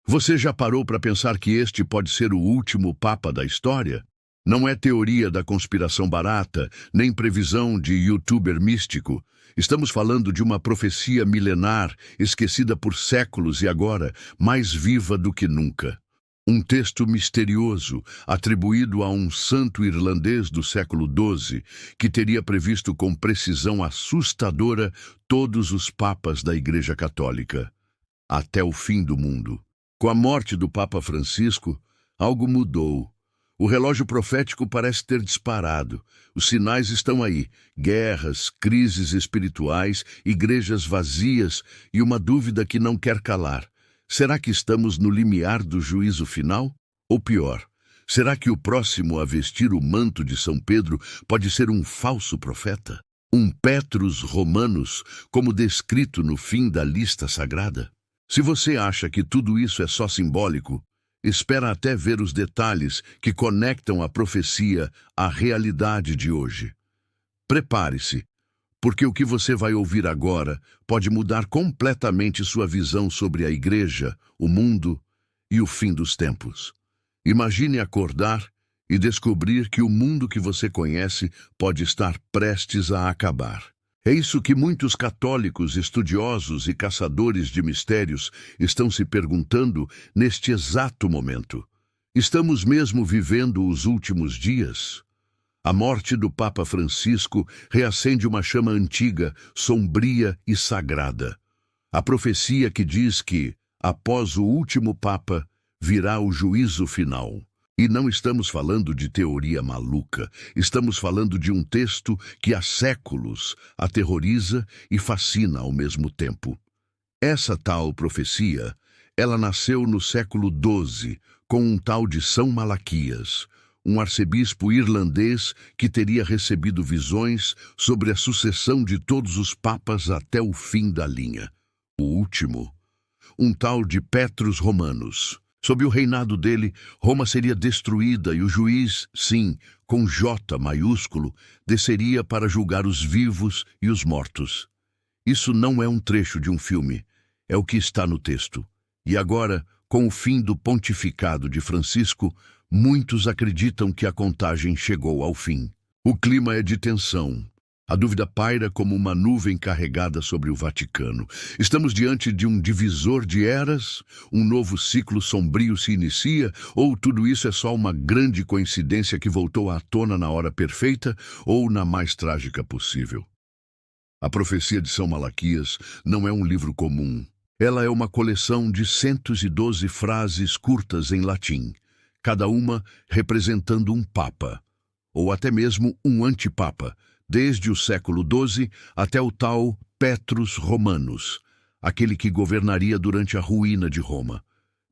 Você já parou para pensar que este pode ser o último Papa da história? Não é teoria da conspiração barata, nem previsão de youtuber místico. Estamos falando de uma profecia milenar, esquecida por séculos e agora mais viva do que nunca. Um texto misterioso, atribuído a um santo irlandês do século XII, que teria previsto com precisão assustadora todos os papas da Igreja Católica, até o fim do mundo. Com a morte do Papa Francisco, algo mudou. O relógio profético parece ter disparado. Os sinais estão aí: guerras, crises espirituais, igrejas vazias e uma dúvida que não quer calar. Será que estamos no limiar do juízo final? Ou pior, será que o próximo a vestir o manto de São Pedro pode ser um falso profeta? Um Petrus Romanus, como descrito no fim da lista sagrada? Se você acha que tudo isso é só simbólico, espera até ver os detalhes que conectam a profecia à realidade de hoje. Prepare-se, porque o que você vai ouvir agora pode mudar completamente sua visão sobre a igreja, o mundo e o fim dos tempos. Imagine acordar e descobrir que o mundo que você conhece pode estar prestes a acabar. É isso que muitos católicos, estudiosos e caçadores de mistérios estão se perguntando neste exato momento. Estamos mesmo vivendo os últimos dias? A morte do Papa Francisco reacende uma chama antiga, sombria e sagrada. A profecia que diz que, após o último Papa, virá o juízo final. E não estamos falando de teoria maluca, estamos falando de um texto que há séculos aterroriza e fascina ao mesmo tempo. Essa tal profecia, ela nasceu no século XII, com um tal de São Malaquias, um arcebispo irlandês que teria recebido visões sobre a sucessão de todos os papas até o fim da linha. O último, um tal de Petrus Romanus. Sob o reinado dele, Roma seria destruída e o juiz, sim, com J maiúsculo, desceria para julgar os vivos e os mortos. Isso não é um trecho de um filme, é o que está no texto. E agora, com o fim do pontificado de Francisco, muitos acreditam que a contagem chegou ao fim. O clima é de tensão. A dúvida paira como uma nuvem carregada sobre o Vaticano. Estamos diante de um divisor de eras? Um novo ciclo sombrio se inicia? Ou tudo isso é só uma grande coincidência que voltou à tona na hora perfeita ou na mais trágica possível? A profecia de São Malaquias não é um livro comum. Ela é uma coleção de 112 frases curtas em latim, cada uma representando um papa, ou até mesmo um antipapa, desde o século XII até o tal Petrus Romanus, aquele que governaria durante a ruína de Roma.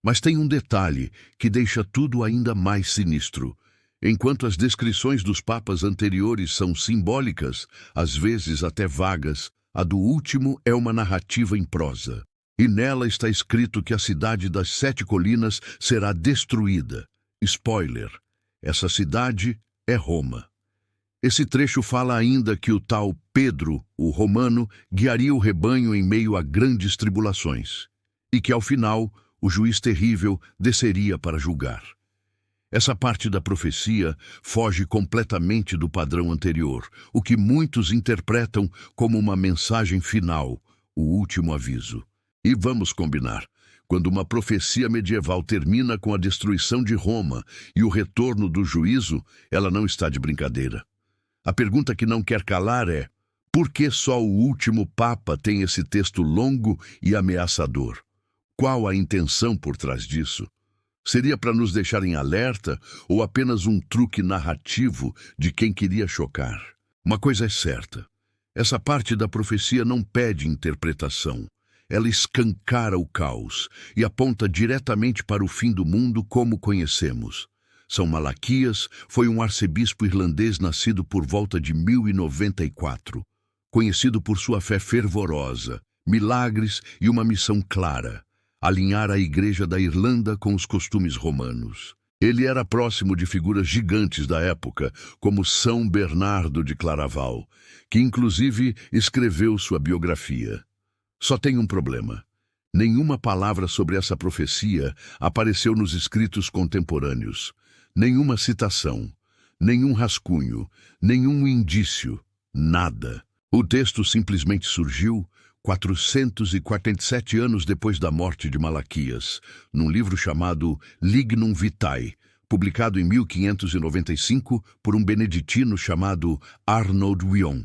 Mas tem um detalhe que deixa tudo ainda mais sinistro. Enquanto as descrições dos papas anteriores são simbólicas, às vezes até vagas, a do último é uma narrativa em prosa. E nela está escrito que a cidade das 7 colinas será destruída. Spoiler: essa cidade é Roma. Esse trecho fala ainda que o tal Pedro, o romano, guiaria o rebanho em meio a grandes tribulações, e que, ao final, o juiz terrível desceria para julgar. Essa parte da profecia foge completamente do padrão anterior, o que muitos interpretam como uma mensagem final, o último aviso. E vamos combinar, quando uma profecia medieval termina com a destruição de Roma e o retorno do juízo, ela não está de brincadeira. A pergunta que não quer calar é: por que só o último Papa tem esse texto longo e ameaçador? Qual a intenção por trás disso? Seria para nos deixar em alerta ou apenas um truque narrativo de quem queria chocar? Uma coisa é certa: essa parte da profecia não pede interpretação. Ela escancara o caos e aponta diretamente para o fim do mundo como conhecemos. São Malaquias foi um arcebispo irlandês nascido por volta de 1094, conhecido por sua fé fervorosa, milagres e uma missão clara: alinhar a Igreja da Irlanda com os costumes romanos. Ele era próximo de figuras gigantes da época, como São Bernardo de Claraval, que inclusive escreveu sua biografia. Só tem um problema: Nenhuma palavra sobre essa profecia apareceu nos escritos contemporâneos. Nenhuma citação, nenhum rascunho, nenhum indício, nada. O texto simplesmente surgiu 447 anos depois da morte de Malaquias, num livro chamado Lignum Vitae, publicado em 1595 por um beneditino chamado Arnold Wion.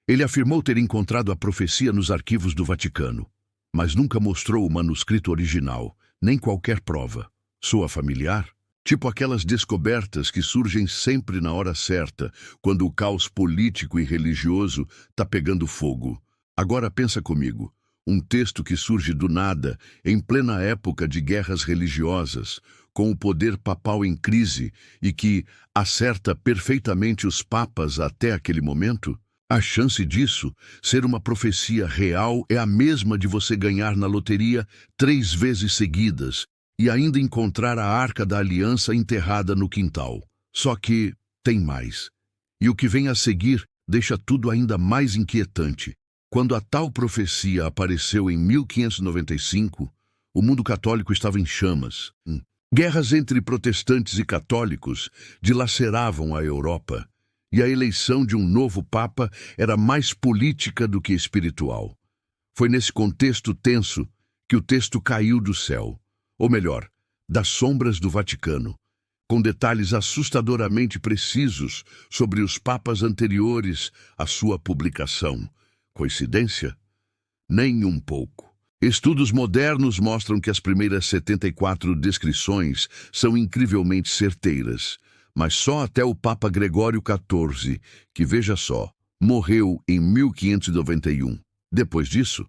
Ele afirmou ter encontrado a profecia nos arquivos do Vaticano, mas nunca mostrou o manuscrito original, nem qualquer prova. Soa familiar? Tipo aquelas descobertas que surgem sempre na hora certa, quando o caos político e religioso está pegando fogo. Agora pensa comigo, um texto que surge do nada, em plena época de guerras religiosas, com o poder papal em crise e que acerta perfeitamente os papas até aquele momento? A chance disso ser uma profecia real é a mesma de você ganhar na loteria 3 vezes seguidas e ainda encontrar a Arca da Aliança enterrada no quintal. Só que tem mais. E o que vem a seguir deixa tudo ainda mais inquietante. Quando a tal profecia apareceu em 1595, o mundo católico estava em chamas. Guerras entre protestantes e católicos dilaceravam a Europa, e a eleição de um novo papa era mais política do que espiritual. Foi nesse contexto tenso que o texto caiu do céu, ou melhor, das sombras do Vaticano, com detalhes assustadoramente precisos sobre os papas anteriores à sua publicação. Coincidência? Nem um pouco. Estudos modernos mostram que as primeiras 74 descrições são incrivelmente certeiras, mas só até o Papa Gregório XIV, que, veja só, morreu em 1591. Depois disso,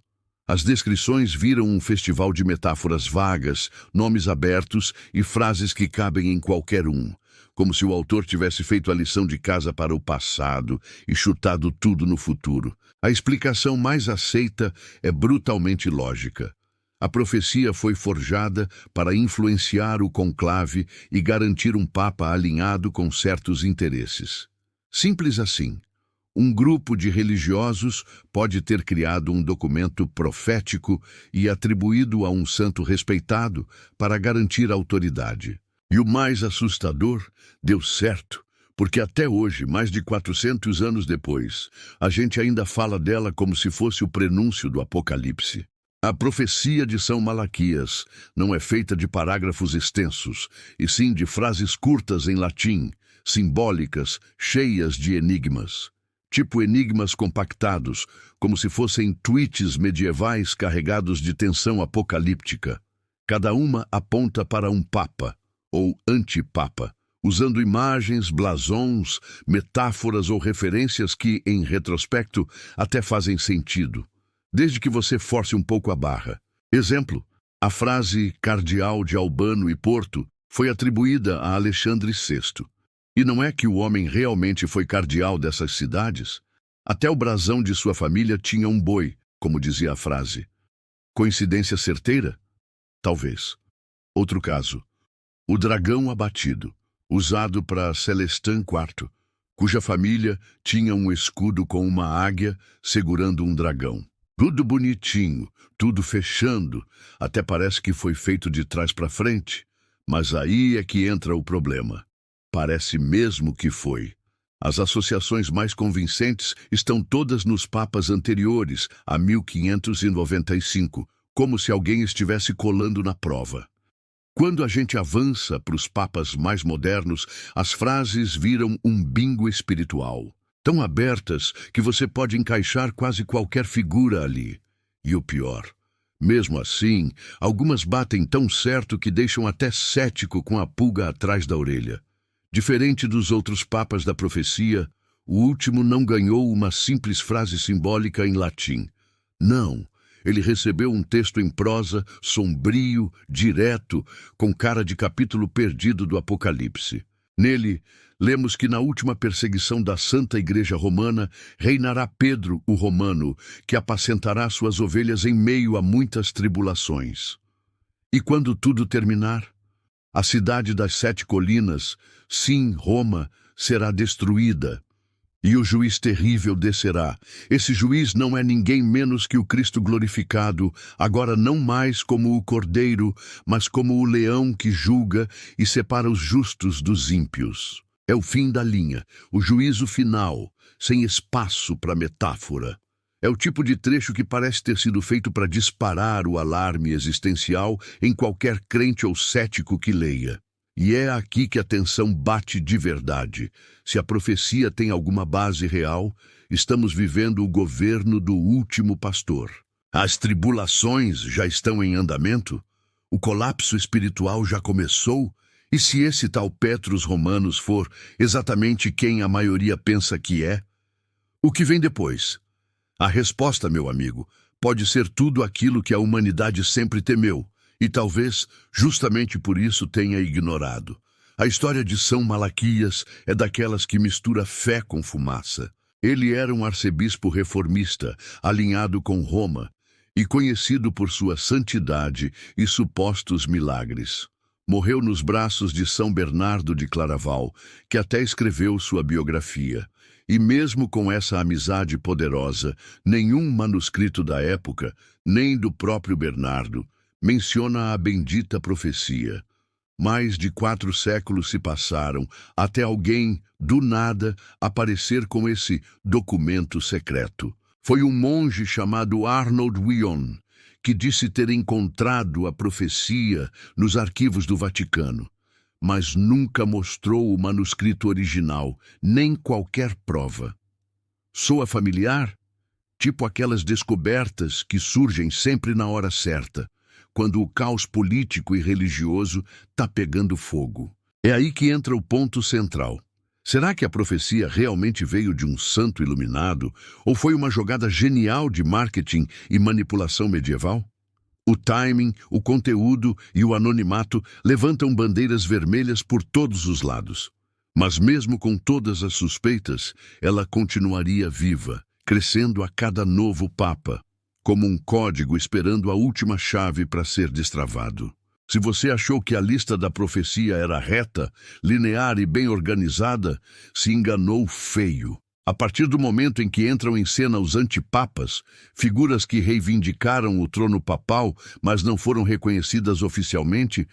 as descrições viram um festival de metáforas vagas, nomes abertos e frases que cabem em qualquer um, como se o autor tivesse feito a lição de casa para o passado e chutado tudo no futuro. A explicação mais aceita é brutalmente lógica. A profecia foi forjada para influenciar o conclave e garantir um papa alinhado com certos interesses. Simples assim. Um grupo de religiosos pode ter criado um documento profético e atribuído a um santo respeitado para garantir autoridade. E o mais assustador, deu certo, porque até hoje, mais de 400 anos depois, a gente ainda fala dela como se fosse o prenúncio do Apocalipse. A profecia de São Malaquias não é feita de parágrafos extensos, e sim de frases curtas em latim, simbólicas, cheias de enigmas. Tipo enigmas compactados, como se fossem tweets medievais carregados de tensão apocalíptica. Cada uma aponta para um papa, ou antipapa, usando imagens, blasons, metáforas ou referências que, em retrospecto, até fazem sentido, desde que você force um pouco a barra. Exemplo, a frase cardeal de Albano e Porto foi atribuída a Alexandre VI. E não é que o homem realmente foi cardeal dessas cidades? Até o brasão de sua família tinha um boi, como dizia a frase. Coincidência certeira? Talvez. Outro caso. O dragão abatido, usado para Celestin IV, cuja família tinha um escudo com uma águia segurando um dragão. Tudo bonitinho, tudo fechando, até parece que foi feito de trás para frente. Mas aí é que entra o problema. Parece mesmo que foi. As associações mais convincentes estão todas nos papas anteriores, a 1595, como se alguém estivesse colando na prova. Quando a gente avança para os papas mais modernos, as frases viram um bingo espiritual, tão abertas que você pode encaixar quase qualquer figura ali. E o pior, mesmo assim, algumas batem tão certo que deixam até cético com a pulga atrás da orelha. Diferente dos outros papas da profecia, o último não ganhou uma simples frase simbólica em latim. Não, ele recebeu um texto em prosa, sombrio, direto, com cara de capítulo perdido do Apocalipse. Nele, lemos que na última perseguição da Santa Igreja Romana, reinará Pedro, o Romano, que apacentará suas ovelhas em meio a muitas tribulações. E quando tudo terminar, a cidade das 7 colinas, sim, Roma, será destruída. E o juiz terrível descerá. Esse juiz não é ninguém menos que o Cristo glorificado, agora não mais como o Cordeiro, mas como o leão que julga e separa os justos dos ímpios. É o fim da linha, o juízo final, sem espaço para metáfora. É o tipo de trecho que parece ter sido feito para disparar o alarme existencial em qualquer crente ou cético que leia. E é aqui que a tensão bate de verdade. Se a profecia tem alguma base real, estamos vivendo o governo do último pastor. As tribulações já estão em andamento? O colapso espiritual já começou? E se esse tal Petrus Romanos for exatamente quem a maioria pensa que é? O que vem depois? A resposta, meu amigo, pode ser tudo aquilo que a humanidade sempre temeu. E talvez, justamente por isso, tenha ignorado. A história de São Malaquias é daquelas que mistura fé com fumaça. Ele era um arcebispo reformista, alinhado com Roma, e conhecido por sua santidade e supostos milagres. Morreu nos braços de São Bernardo de Claraval, que até escreveu sua biografia. E mesmo com essa amizade poderosa, nenhum manuscrito da época, nem do próprio Bernardo, menciona a bendita profecia. Mais de 4 séculos se passaram até alguém, do nada, aparecer com esse documento secreto. Foi um monge chamado Arnold Wion, que disse ter encontrado a profecia nos arquivos do Vaticano, mas nunca mostrou o manuscrito original, nem qualquer prova. Soa familiar? Tipo aquelas descobertas que surgem sempre na hora certa, quando o caos político e religioso está pegando fogo. É aí que entra o ponto central. Será que a profecia realmente veio de um santo iluminado ou foi uma jogada genial de marketing e manipulação medieval? O timing, o conteúdo e o anonimato levantam bandeiras vermelhas por todos os lados. Mas mesmo com todas as suspeitas, ela continuaria viva, crescendo a cada novo papa, como um código esperando a última chave para ser destravado. Se você achou que a lista da profecia era reta, linear e bem organizada, se enganou feio. A partir do momento em que entram em cena os antipapas, figuras que reivindicaram o trono papal, mas não foram reconhecidas oficialmente,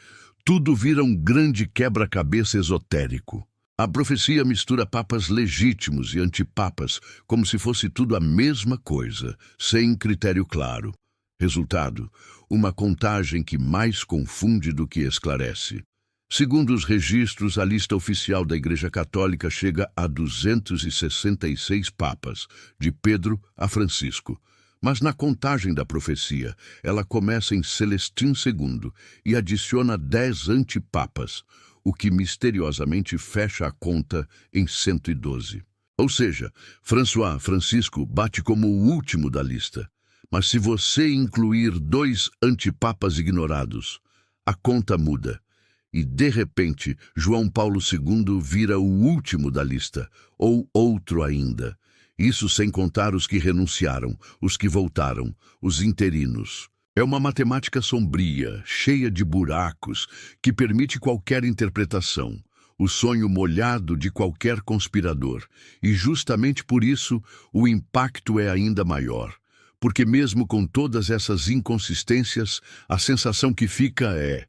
tudo vira um grande quebra-cabeça esotérico. A profecia mistura papas legítimos e antipapas, como se fosse tudo a mesma coisa, sem critério claro. Resultado, uma contagem que mais confunde do que esclarece. Segundo os registros, a lista oficial da Igreja Católica chega a 266 papas, de Pedro a Francisco. Mas na contagem da profecia, ela começa em Celestino II e adiciona 10 antipapas, o que misteriosamente fecha a conta em 112. Ou seja, Francisco bate como o último da lista. Mas se você incluir 2 antipapas ignorados, a conta muda. E, de repente, João Paulo II vira o último da lista, ou outro ainda. Isso sem contar os que renunciaram, os que voltaram, os interinos. É uma matemática sombria, cheia de buracos, que permite qualquer interpretação, o sonho molhado de qualquer conspirador. E justamente por isso, o impacto é ainda maior. Porque mesmo com todas essas inconsistências, a sensação que fica é: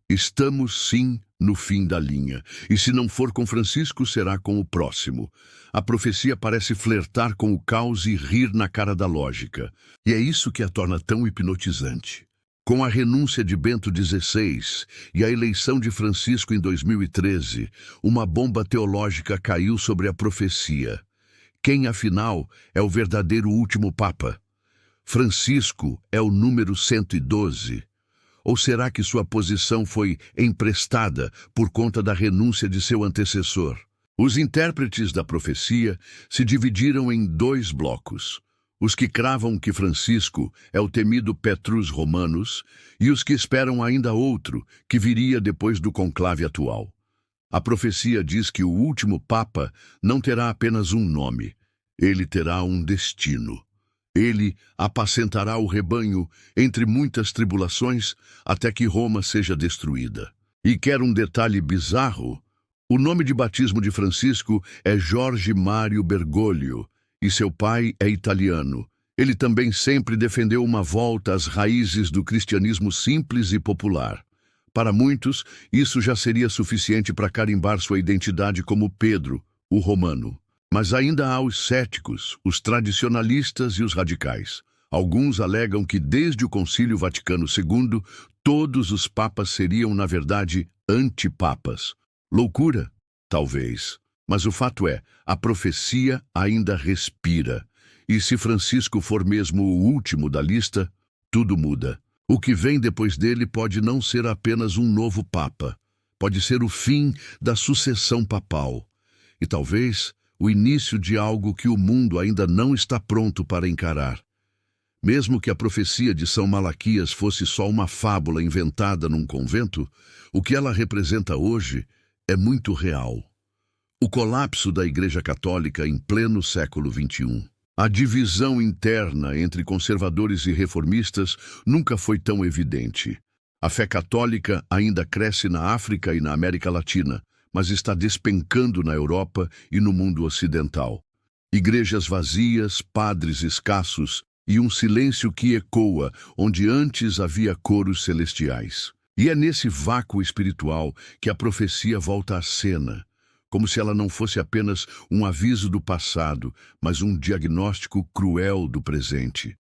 estamos sim no fim da linha, e se não for com Francisco, será com o próximo. A profecia parece flertar com o caos e rir na cara da lógica, e é isso que a torna tão hipnotizante. Com a renúncia de Bento XVI e a eleição de Francisco em 2013, uma bomba teológica caiu sobre a profecia. Quem, afinal, é o verdadeiro último Papa? Francisco é o número 112? Ou será que sua posição foi emprestada por conta da renúncia de seu antecessor? Os intérpretes da profecia se dividiram em 2 blocos. Os que cravam que Francisco é o temido Petrus Romanos e os que esperam ainda outro, que viria depois do conclave atual. A profecia diz que o último Papa não terá apenas um nome, ele terá um destino. Ele apacentará o rebanho entre muitas tribulações até que Roma seja destruída. E quer um detalhe bizarro? O nome de batismo de Francisco é Jorge Mário Bergoglio e seu pai é italiano. Ele também sempre defendeu uma volta às raízes do cristianismo simples e popular. Para muitos, isso já seria suficiente para carimbar sua identidade como Pedro, o romano. Mas ainda há os céticos, os tradicionalistas e os radicais. Alguns alegam que desde o Concílio Vaticano II, todos os papas seriam, na verdade, antipapas. Loucura? Talvez. Mas o fato é, a profecia ainda respira. E se Francisco for mesmo o último da lista, tudo muda. O que vem depois dele pode não ser apenas um novo papa. Pode ser o fim da sucessão papal. E talvez o início de algo que o mundo ainda não está pronto para encarar. Mesmo que a profecia de São Malaquias fosse só uma fábula inventada num convento, o que ela representa hoje é muito real. O colapso da Igreja Católica em pleno século XXI. A divisão interna entre conservadores e reformistas nunca foi tão evidente. A fé católica ainda cresce na África e na América Latina, mas está despencando na Europa e no mundo ocidental. Igrejas vazias, padres escassos e um silêncio que ecoa onde antes havia coros celestiais. E é nesse vácuo espiritual que a profecia volta à cena, como se ela não fosse apenas um aviso do passado, mas um diagnóstico cruel do presente.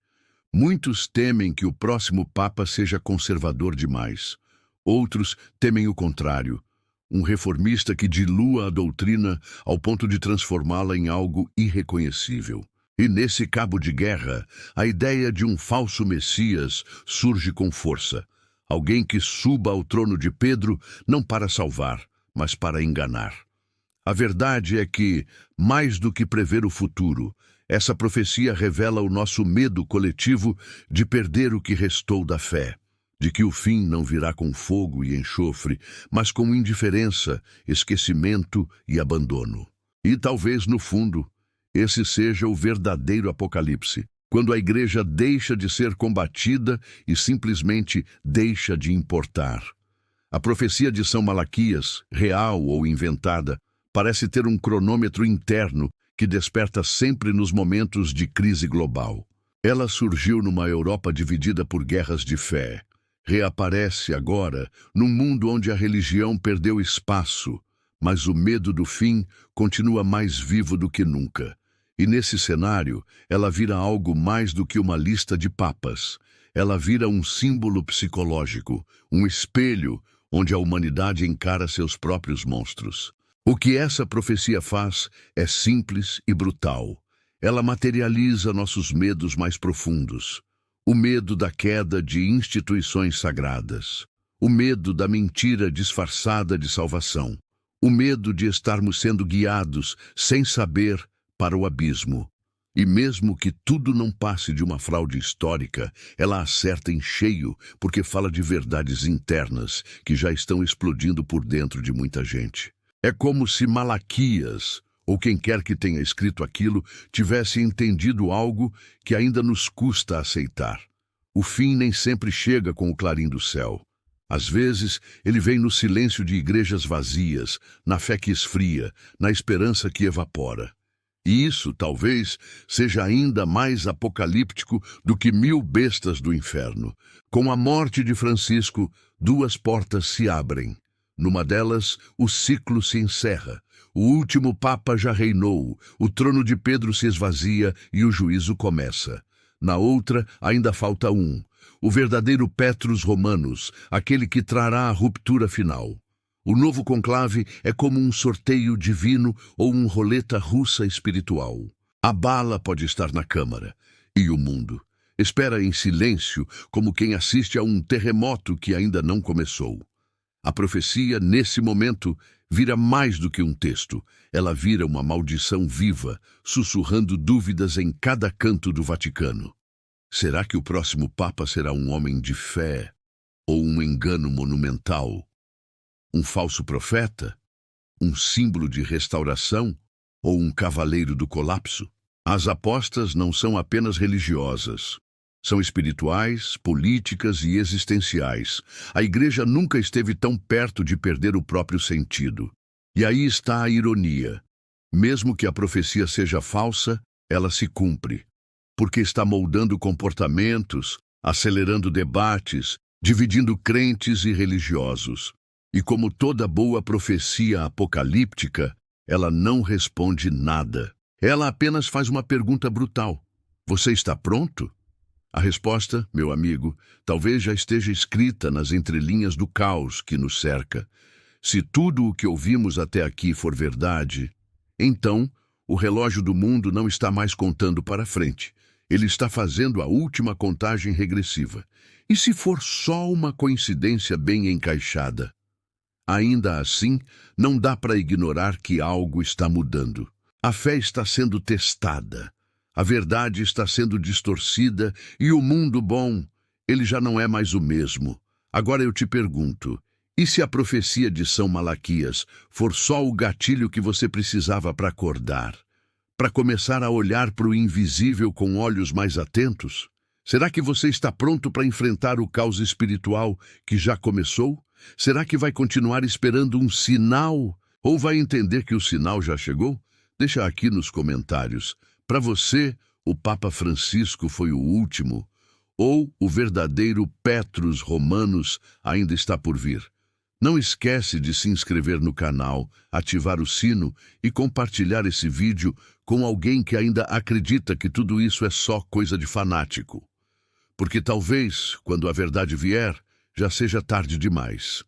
Muitos temem que o próximo Papa seja conservador demais. Outros temem o contrário, um reformista que dilua a doutrina ao ponto de transformá-la em algo irreconhecível. E nesse cabo de guerra, a ideia de um falso Messias surge com força. Alguém que suba ao trono de Pedro não para salvar, mas para enganar. A verdade é que, mais do que prever o futuro, essa profecia revela o nosso medo coletivo de perder o que restou da fé, de que o fim não virá com fogo e enxofre, mas com indiferença, esquecimento e abandono. E talvez, no fundo, esse seja o verdadeiro apocalipse, quando a igreja deixa de ser combatida e simplesmente deixa de importar. A profecia de São Malaquias, real ou inventada, parece ter um cronômetro interno que desperta sempre nos momentos de crise global. Ela surgiu numa Europa dividida por guerras de fé. Reaparece agora num mundo onde a religião perdeu espaço, mas o medo do fim continua mais vivo do que nunca. E nesse cenário, ela vira algo mais do que uma lista de papas. Ela vira um símbolo psicológico, um espelho onde a humanidade encara seus próprios monstros. O que essa profecia faz é simples e brutal. Ela materializa nossos medos mais profundos. O medo da queda de instituições sagradas. O medo da mentira disfarçada de salvação. O medo de estarmos sendo guiados, sem saber, para o abismo. E mesmo que tudo não passe de uma fraude histórica, ela acerta em cheio, porque fala de verdades internas que já estão explodindo por dentro de muita gente. É como se Malaquias, ou quem quer que tenha escrito aquilo, tivesse entendido algo que ainda nos custa aceitar. O fim nem sempre chega com o clarim do céu. Às vezes, ele vem no silêncio de igrejas vazias, na fé que esfria, na esperança que evapora. E isso, talvez, seja ainda mais apocalíptico do que 1000 bestas do inferno. Com a morte de Francisco, 2 portas se abrem. Numa delas, o ciclo se encerra. O último Papa já reinou, o trono de Pedro se esvazia e o juízo começa. Na outra, ainda falta um, o verdadeiro Petrus Romanus, aquele que trará a ruptura final. O novo conclave é como um sorteio divino ou um roleta russa espiritual. A bala pode estar na câmara, e o mundo espera em silêncio, como quem assiste a um terremoto que ainda não começou. A profecia, nesse momento, vira mais do que um texto. Ela vira uma maldição viva, sussurrando dúvidas em cada canto do Vaticano. Será que o próximo Papa será um homem de fé ou um engano monumental? Um falso profeta? Um símbolo de restauração? Ou um cavaleiro do colapso? As apostas não são apenas religiosas. São espirituais, políticas e existenciais. A igreja nunca esteve tão perto de perder o próprio sentido. E aí está a ironia. Mesmo que a profecia seja falsa, ela se cumpre, porque está moldando comportamentos, acelerando debates, dividindo crentes e religiosos. E como toda boa profecia apocalíptica, ela não responde nada. Ela apenas faz uma pergunta brutal: você está pronto? A resposta, meu amigo, talvez já esteja escrita nas entrelinhas do caos que nos cerca. Se tudo o que ouvimos até aqui for verdade, então o relógio do mundo não está mais contando para frente. Ele está fazendo a última contagem regressiva. E se for só uma coincidência bem encaixada? Ainda assim, não dá para ignorar que algo está mudando. A fé está sendo testada, a verdade está sendo distorcida e o mundo bom, ele já não é mais o mesmo. Agora eu te pergunto, e se a profecia de São Malaquias for só o gatilho que você precisava para acordar? Para começar a olhar para o invisível com olhos mais atentos? Será que você está pronto para enfrentar o caos espiritual que já começou? Será que vai continuar esperando um sinal? Ou vai entender que o sinal já chegou? Deixa aqui nos comentários. Para você, o Papa Francisco foi o último? Ou o verdadeiro Petrus Romanos ainda está por vir? Não esquece de se inscrever no canal, ativar o sino e compartilhar esse vídeo com alguém que ainda acredita que tudo isso é só coisa de fanático. Porque talvez, quando a verdade vier, já seja tarde demais.